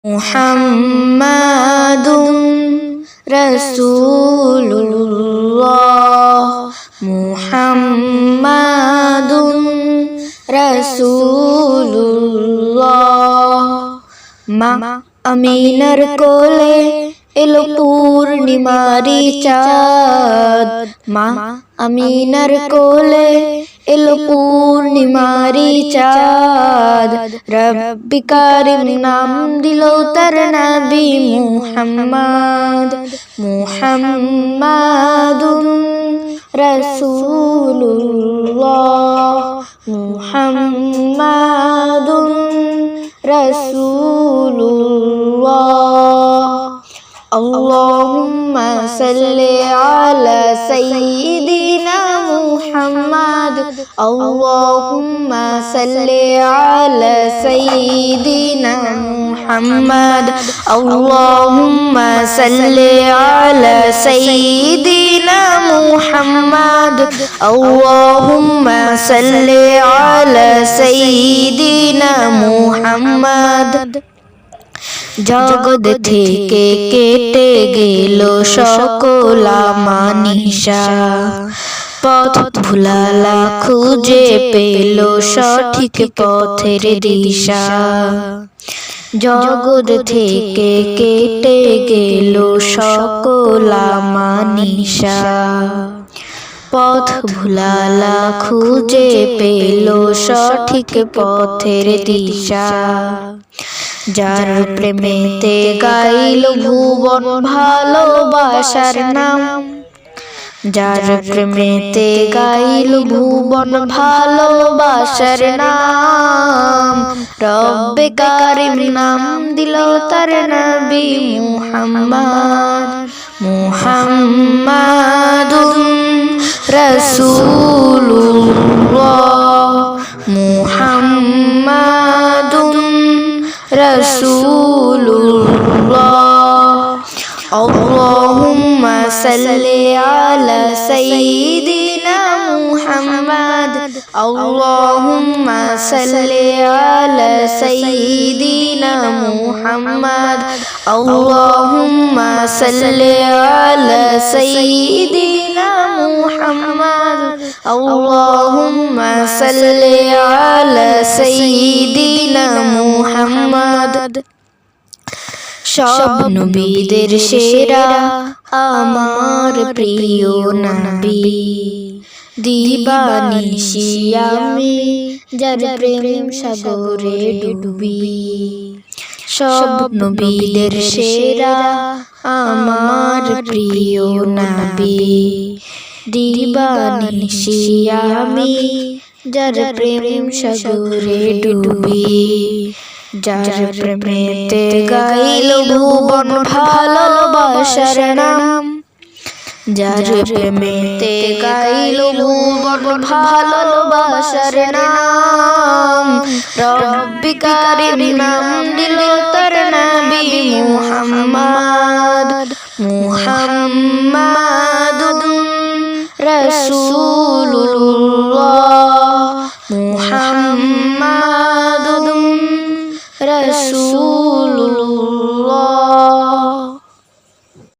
মুহাম্মাদুন রাসূলুল্লাহ মুহাম্মাদুন রাসূলুল্লাহ। মা আমিনার কোলে এলো পূর্ণিমারি চাঁদ, মা আমিনার কোলে এলো পূর্ণিমারি চাঁদ। রব্বি কারিম নাম দিল তার নবী মুহাম্মদ, মুহাম্মাদুন রাসূলুল্লাহ মুহাম্মাদুন রাসূলুল্লাহ। আল্লাহুম্মা সাল্লি আলা সাইয়্যিদিনা মুহাম্মাদ, আল্লাহুম্মা সাল্লি আলা সাইয়্যিদিনা মুহাম্মাদ, আল্লাহুম্মা সাল্লি আলা সাইয়্যিদিনা মুহাম্মাদ, আল্লাহুম্মা সাল্লি আলা সাইয়্যিদিনা মুহাম্মাদ। জগৎ থেকে কেটে গেল সকল মানিসা, পথ ভুলালা খুঁজে পেল সঠিক পথের দিশা। জগৎ থেকে কেটে গেল সকল মানিসা, পথ ভুলালা খুঁজে পেল সঠিক পথের দিশা। যার প্রেমেতে গাইল ভুবন ভালোবাসার নাম, যার প্রেমেতে গাইল ভুবন ভালোবাসার নাম। রব্বে কারিম নাম দিল তার নবী মুহাম্মদ, মুহাম্মাদুন রাসূলুল্লাহ মুহাম্মাদুন রাসূলুল্লাহ। আল্লাহুম্মা সাল্লি আলা সাইয়্যিদিনা মুহাম্মাদ, আল্লাহুম্মা সাল্লি আলা সাইয়্যিদিনা মুহাম্মাদ, আল্লাহুম্মা সাল্লি আলা সাইয়্যিদিনা মুহাম্মাদ, আল্লাহুম্মা সাল্লি আলা সাইয়্যিদিনা মুহাম্মাদ। সব নবীদের সেরা আমার প্রিয় নবী, দিবানিশি আমি যার প্রেম সাগরে ডুবি। সব নবীদের সেরা আমার প্রিয় নবী, দিবানিশি আমি যার প্রেম সাগরে ডুবি। যার প্রেমেতে গাইল ভুবন ভালোবাসার নাম, যার প্রেমেতে গাইল ভুবন ভালোবাসার নাম। রব্বি কারিম নাম দিল তার নবী মুহাম্মদ, মুহাম্মাদুন রাসূলুল্লাহ।